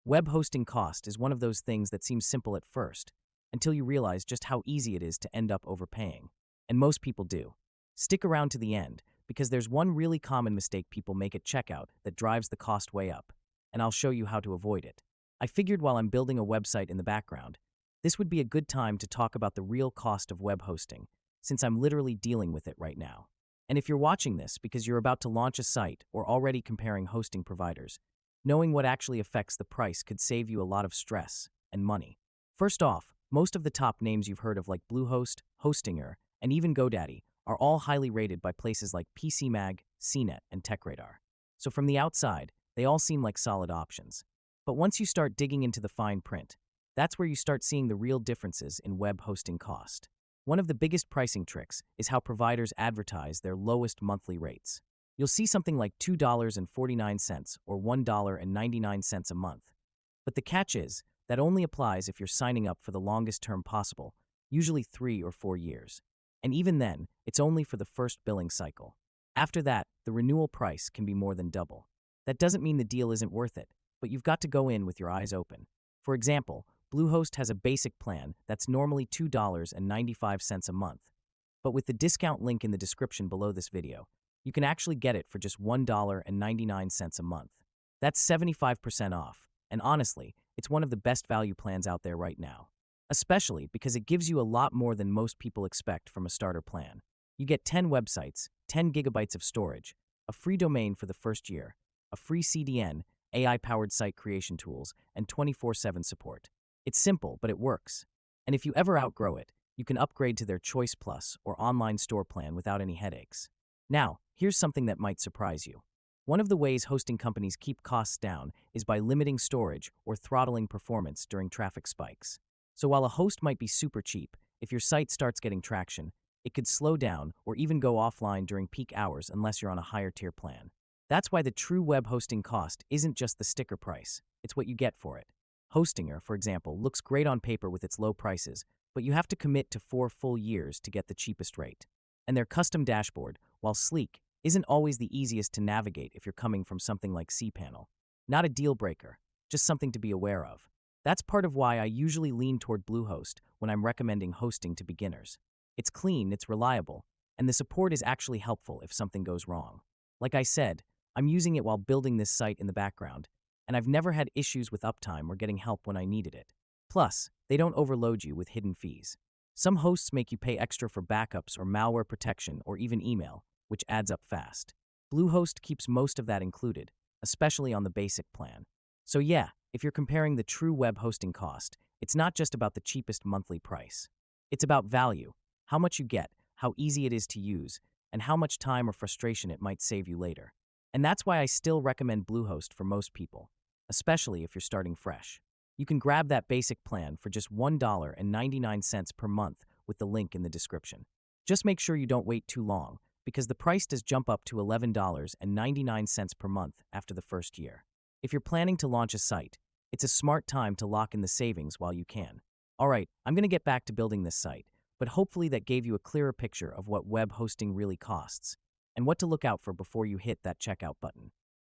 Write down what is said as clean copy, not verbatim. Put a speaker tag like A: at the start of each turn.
A: Web hosting cost is one of those things that seems simple at first, until you realize just how easy it is to end up overpaying. And most people do. Stick around to the end, because there's one really common mistake people make at checkout that drives the cost way up, and I'll show you how to avoid it. I figured while I'm building a website in the background, this would be a good time to talk about the real cost of web hosting, since I'm literally dealing with it right now. And if you're watching this because you're about to launch a site or already comparing hosting providers, knowing what actually affects the price could save you a lot of stress and money. First off, most of the top names you've heard of like Bluehost, Hostinger, and even GoDaddy are all highly rated by places like PCMag, CNET, and TechRadar. So from the outside, they all seem like solid options. But once you start digging into the fine print, that's where you start seeing the real differences in web hosting cost. One of the biggest pricing tricks is how providers advertise their lowest monthly rates. You'll see something like $2.49 or $1.99 a month. But the catch is, that only applies if you're signing up for the longest term possible, usually 3 or 4 years. And even then, it's only for the first billing cycle. After that, the renewal price can be more than double. That doesn't mean the deal isn't worth it, but you've got to go in with your eyes open. For example, Bluehost has a basic plan that's normally $2.95 a month. But with the discount link in the description below this video, you can actually get it for just $1.99 a month. That's 75% off, and honestly, it's one of the best value plans out there right now. Especially because it gives you a lot more than most people expect from a starter plan. You get 10 websites, 10 gigabytes of storage, a free domain for the first year, a free CDN, AI-powered site creation tools, and 24/7 support. It's simple, but it works. And if you ever outgrow it, you can upgrade to their Choice Plus or online store plan without any headaches. Now, here's something that might surprise you. One of the ways hosting companies keep costs down is by limiting storage or throttling performance during traffic spikes. So while a host might be super cheap, if your site starts getting traction, it could slow down or even go offline during peak hours unless you're on a higher tier plan. That's why the true web hosting cost isn't just the sticker price, it's what you get for it. Hostinger, for example, looks great on paper with its low prices, but you have to commit to 4 full years to get the cheapest rate. And their custom dashboard, while sleek, isn't always the easiest to navigate if you're coming from something like cPanel. Not a deal breaker, just something to be aware of. That's part of why I usually lean toward Bluehost when I'm recommending hosting to beginners. It's clean, it's reliable, and the support is actually helpful if something goes wrong. Like I said, I'm using it while building this site in the background, and I've never had issues with uptime or getting help when I needed it. Plus, they don't overload you with hidden fees. Some hosts make you pay extra for backups or malware protection or even email, which adds up fast. Bluehost keeps most of that included, especially on the basic plan. So yeah, if you're comparing the true web hosting cost, it's not just about the cheapest monthly price. It's about value, how much you get, how easy it is to use, and how much time or frustration it might save you later. And that's why I still recommend Bluehost for most people, especially if you're starting fresh. You can grab that basic plan for just $1.99 per month with the link in the description. Just make sure you don't wait too long, because the price does jump up to $11.99 per month after the first year. If you're planning to launch a site, it's a smart time to lock in the savings while you can. Alright, I'm going to get back to building this site, but hopefully that gave you a clearer picture of what web hosting really costs, and what to look out for before you hit that checkout button.